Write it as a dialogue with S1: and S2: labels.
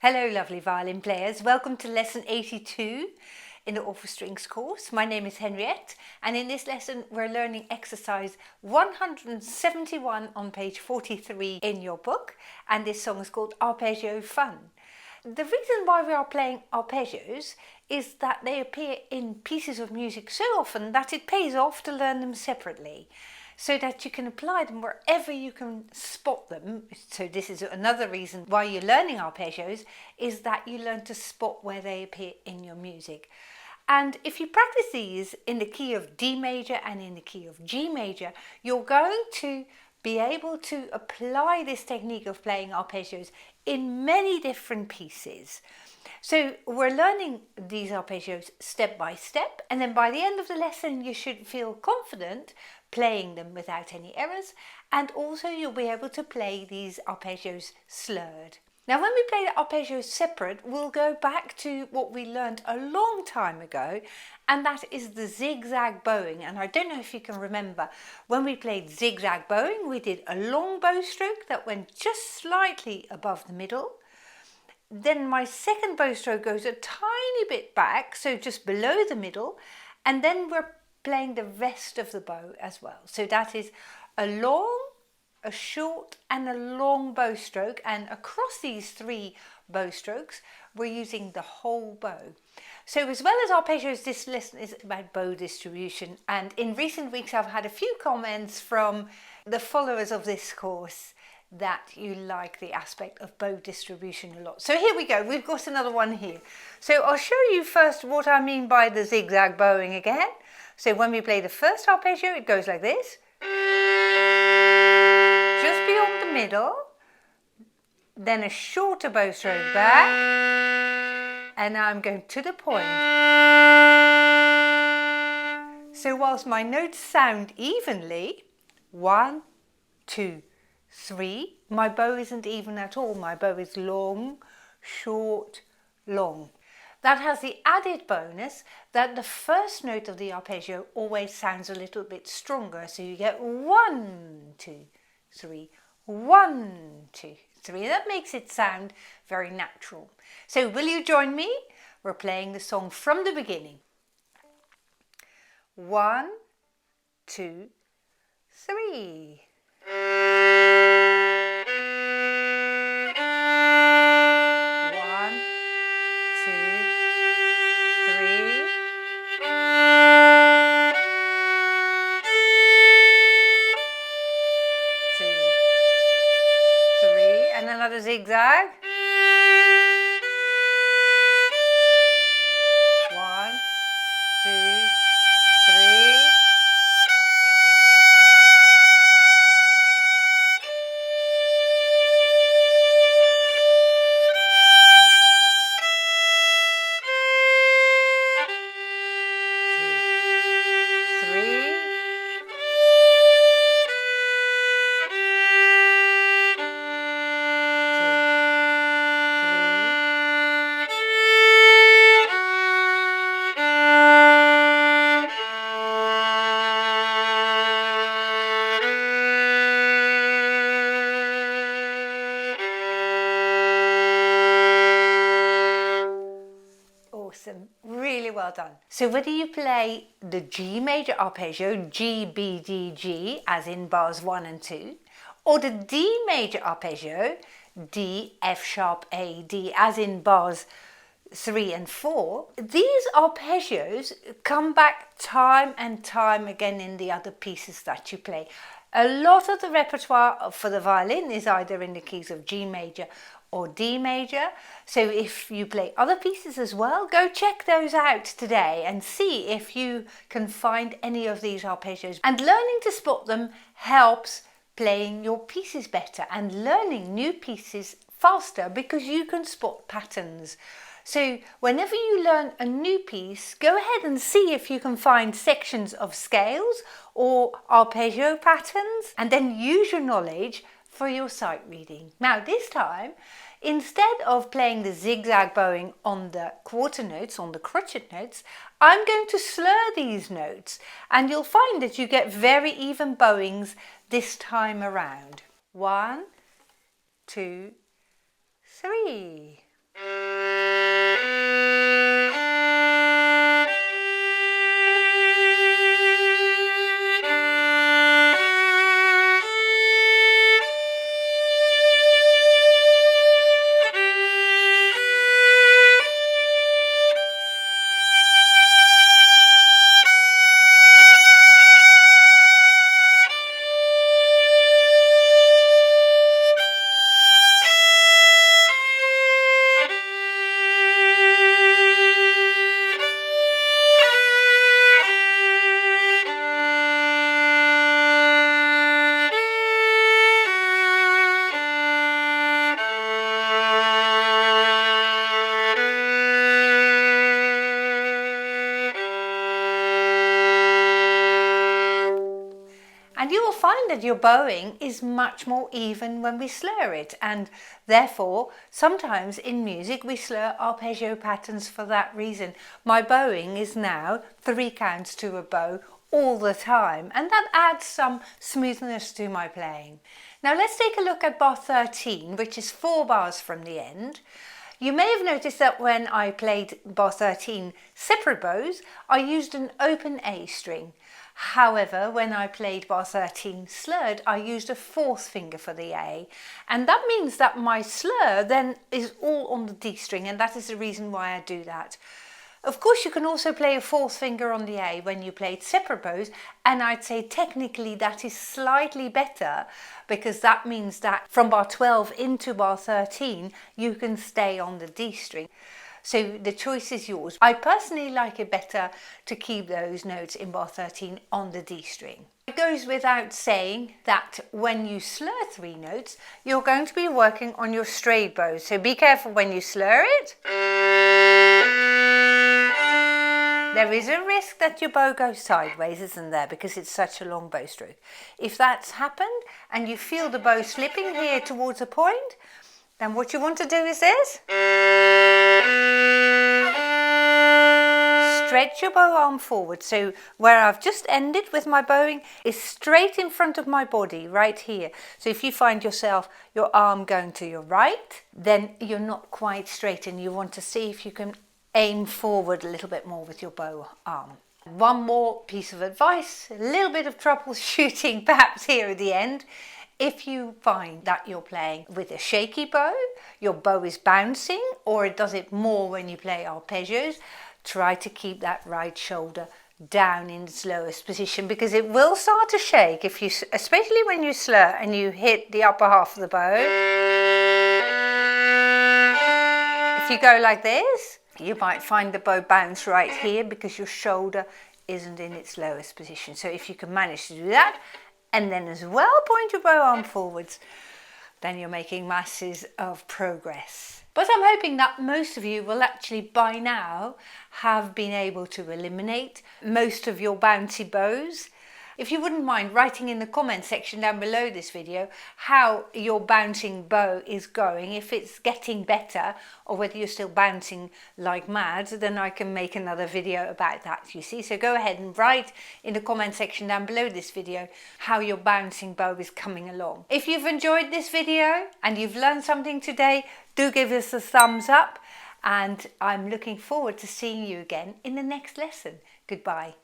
S1: Hello lovely violin players, welcome to lesson 82 in the All for Strings course. My name is Henriette and in this lesson we're learning exercise 171 on page 43 in your book, and this song is called Arpeggio Fun. The reason why we are playing arpeggios is that they appear in pieces of music so often that it pays off to learn them separately, so that you can apply them wherever you can spot them. So this is another reason why you're learning arpeggios, is that you learn to spot where they appear in your music. And if you practice these in the key of D major and in the key of G major, you're going to be able to apply this technique of playing arpeggios in many different pieces. So we're learning these arpeggios step by step, and then by the end of the lesson you should feel confident playing them without any errors, and also you'll be able to play these arpeggios slurred. Now when we play the arpeggios separate, we'll go back to what we learned a long time ago, and that is the zigzag bowing. And I don't know if you can remember, when we played zigzag bowing we did a long bow stroke that went just slightly above the middle. Then my second bow stroke goes a tiny bit back, so just below the middle, and then we're playing the rest of the bow as well. So that is a long, a short and a long bow stroke, and across these three bow strokes we're using the whole bow. So as well as arpeggios, this lesson is about bow distribution, and in recent weeks I've had a few comments from the followers of this course that you like the aspect of bow distribution a lot. So here we go, we've got another one here. So I'll show you first what I mean by the zigzag bowing again. So when we play the first arpeggio, it goes like this, just beyond the middle, then a shorter bow stroke back, and now I'm going to the point. So whilst my notes sound evenly, 1, 2, 3, my bow isn't even at all. My bow is long, short, long. That has the added bonus that the first note of the arpeggio always sounds a little bit stronger. So you get 1, 2, 3, 1, 2, 3. That makes it sound very natural. So will you join me? We're playing the song from the beginning. 1, 2, 3. Another zigzag. 1, 2, 3. Awesome, really well done. So whether you play the G major arpeggio, G, B, D, G, as in bars 1 and 2, or the D major arpeggio, D, F sharp, A, D, as in bars 3 and 4, these arpeggios come back time and time again in the other pieces that you play. A lot of the repertoire for the violin is either in the keys of G major or D major. So if you play other pieces as well, go check those out today and see if you can find any of these arpeggios. And learning to spot them helps playing your pieces better and learning new pieces faster, because you can spot patterns. So whenever you learn a new piece, go ahead and see if you can find sections of scales or arpeggio patterns, and then use your knowledge for your sight reading. Now this time, instead of playing the zigzag bowing on the quarter notes, on the crotchet notes, I'm going to slur these notes, and you'll find that you get very even bowings this time around. 1, 2, 3. 1, find that your bowing is much more even when we slur it, and therefore sometimes in music we slur arpeggio patterns for that reason. My bowing is now 3 counts to a bow all the time, and that adds some smoothness to my playing. Now let's take a look at bar 13, which is 4 bars from the end. You may have noticed that when I played bar 13 separate bows, I used an open A string. However, when I played bar 13 slurred, I used a 4th finger for the A, and that means that my slur then is all on the D string, and that is the reason why I do that. Of course, you can also play a 4th finger on the A when you played separate bows, and I'd say technically that is slightly better, because that means that from bar 12 into bar 13 you can stay on the D string. So the choice is yours. I personally like it better to keep those notes in bar 13 on the D string. It goes without saying that when you slur 3 notes, you're going to be working on your straight bows. So be careful when you slur it. There is a risk that your bow goes sideways, isn't there, because it's such a long bow stroke. If that's happened and you feel the bow slipping here towards a point, then what you want to do is this. Stretch your bow arm forward. So where I've just ended with my bowing is straight in front of my body, right here. So if you find yourself, your arm going to your right, then you're not quite straight, and you want to see if you can aim forward a little bit more with your bow arm. One more piece of advice, a little bit of troubleshooting perhaps here at the end. If you find that you're playing with a shaky bow, your bow is bouncing, or it does it more when you play arpeggios, try to keep that right shoulder down in its lowest position, because it will start to shake if you, especially when you slur and you hit the upper half of the bow. If you go like this, you might find the bow bounce right here because your shoulder isn't in its lowest position. So if you can manage to do that, and then as well point your bow arm forwards, then you're making masses of progress. But I'm hoping that most of you will actually by now have been able to eliminate most of your bouncy bows. If you wouldn't mind writing in the comment section down below this video how your bouncing bow is going, if it's getting better or whether you're still bouncing like mad, then I can make another video about that, you see. So go ahead and write in the comment section down below this video how your bouncing bow is coming along. If you've enjoyed this video and you've learned something today, do give us a thumbs up, and I'm looking forward to seeing you again in the next lesson. Goodbye.